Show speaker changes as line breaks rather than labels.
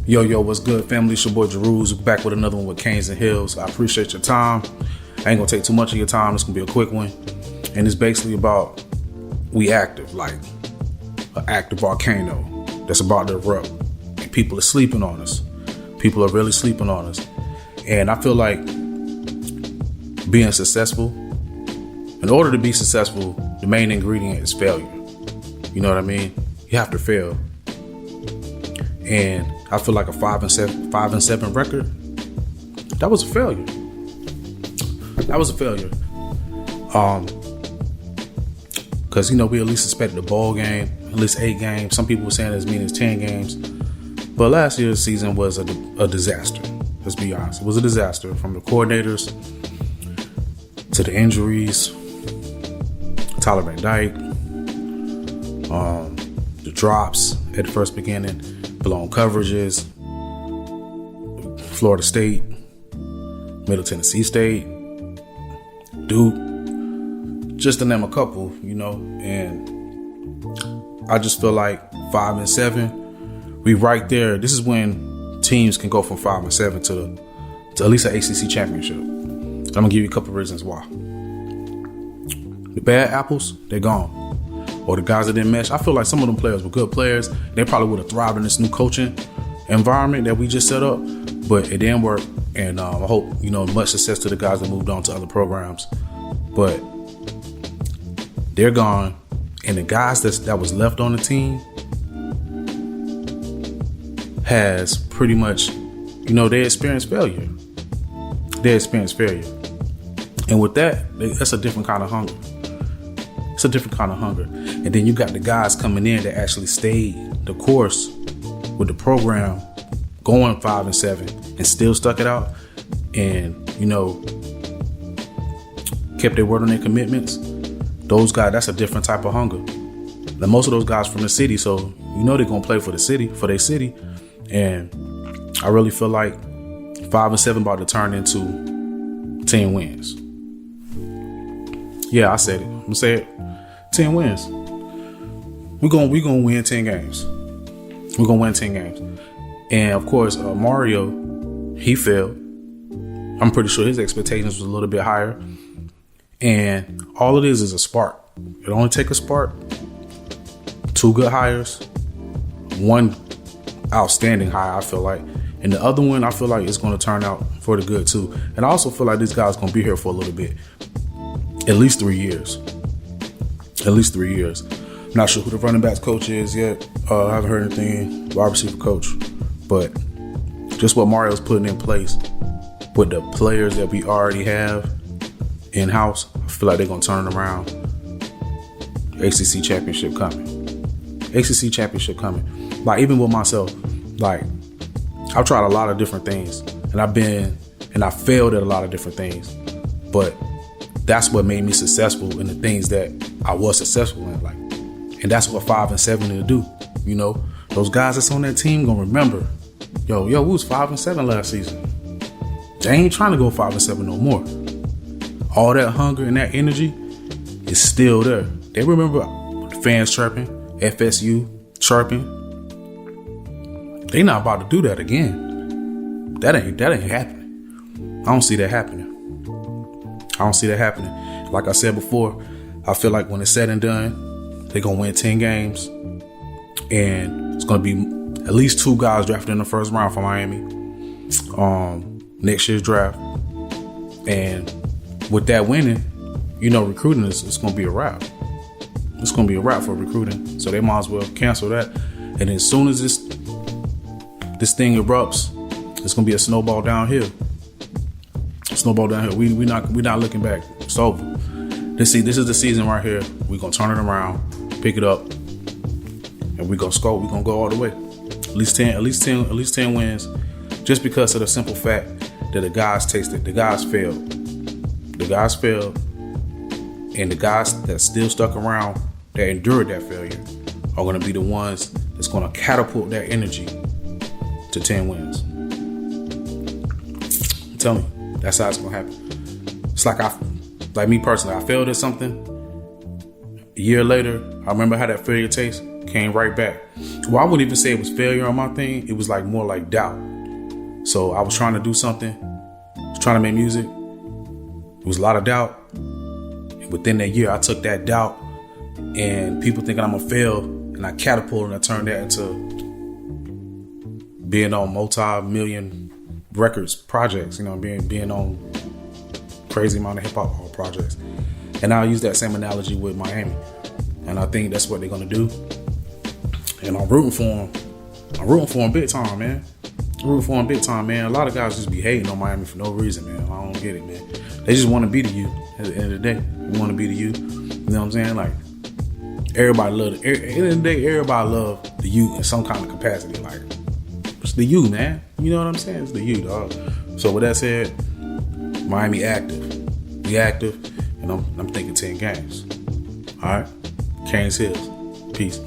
Yo, what's good, family? It's your boy Jeruz, back with another one with Canes and Hills. I appreciate your time. I ain't gonna take too much of your time. It's gonna be a quick one. And it's basically about we active, like an active volcano that's about to erupt. And people are sleeping on us. People are really sleeping on us. And I feel like being successful, in order to be successful, the main ingredient is failure. You know what I mean? You have to fail. And I feel like a 5-7 record, that was a failure. That was a failure. Because, we at least expected a bowl game, at least 8 games. Some people were saying as many as 10 games. But last year's season was a disaster. Let's be honest. It was a disaster, from the coordinators to the injuries, Tyler Van Dyke, the drops at the first beginning, blown coverages, Florida State, Middle Tennessee State, Duke, just to name a couple, and I just feel like 5-7, we right there. This is when teams can go from 5-7 to at least an ACC championship. I'm gonna give you a couple of reasons why. The bad apples, they're gone. Or the guys that didn't mesh. I feel like some of them players were good players. They probably would have thrived in this new coaching environment that we just set up, but it didn't work. And I hope, much success to the guys that moved on to other programs. But they're gone. And the guys that was left on the team has pretty much, they experienced failure. They experienced failure. And with that, that's a different kind of hunger. It's a different kind of hunger. And then you got the guys coming in that actually stayed the course with the program, going 5-7 and still stuck it out and, kept their word on their commitments. Those guys, that's a different type of hunger. Now, most of those guys from the city, so they're going to play for the city, for their city. And I really feel like 5-7 about to turn into 10 wins. Yeah, I said it. I'm going to say it. 10 wins. We're gonna win 10 games. We're gonna win 10 games. And of course, Mario, he failed. I'm pretty sure his expectations was a little bit higher. And all it is a spark. It only takes a spark. 2 good hires. 1 outstanding hire, I feel like. And the other one, I feel like it's gonna turn out for the good too. And I also feel like this guy's gonna be here for a little bit. At least 3 years. At least 3 years. I'm not sure who the running backs coach is yet. I haven't heard anything. Wide receiver coach. But just what Mario's putting in place with the players that we already have in-house, I feel like they're going to turn it around. ACC championship coming. ACC championship coming. Like, even with myself, like, I've tried a lot of different things. And I failed at a lot of different things. But that's what made me successful in the things that I was successful in, like, and that's what 5-7 will do. Those guys that's on that team gonna remember, yo, we was 5-7 last season. They ain't trying to go 5-7 no more. All that hunger and that energy is still there. They remember the fans chirping, FSU chirping. They not about to do that again. That ain't happening. I don't see that happening. Like I said before, I feel like when it's said and done, they're going to win 10 games. And it's going to be at least 2 guys drafted in the first round for Miami. Next year's draft. And with that winning, recruiting is going to be a wrap. It's going to be a wrap for recruiting. So they might as well cancel that. And as soon as this thing erupts, it's going to be a snowball downhill. We not looking back. It's over. This is the season right here. We're gonna turn it around, pick it up, and we're gonna score. We're gonna go all the way. At least 10 wins. Just because of the simple fact that the guys tasted, the guys failed. And the guys that still stuck around, that endured that failure, are gonna be the ones that's gonna catapult that energy to 10 wins. I'm telling you. That's how it's gonna happen. It's like me personally, I failed at something. A year later, I remember how that failure tastes. Came right back. well, I wouldn't even say it was failure on my thing. It was like more like doubt. So I was trying to do something, I was trying to make music. It was a lot of doubt. And within that year, I took that doubt and people thinking I'm gonna fail, and I catapulted and I turned that into being on multi-million records projects, you know, being on crazy amount of hip hop projects. And I'll use that same analogy with Miami. And I think that's what they're gonna do. And I'm rooting for them. I'm rooting for them big time, man. I'm rooting for them big time, man. A lot of guys just be hating on Miami for no reason, man. I don't get it, man. They just want to be the U at the end of the day. They want to be the U. You know what I'm saying? Like, everybody love it. At the end of the day, everybody love the U in some kind of capacity. Like, it's the U, man. You know what I'm saying? It's the U, dog. So with that said, Miami active. We active. And I'm thinking 10 games. All right? Canes Hills. Peace.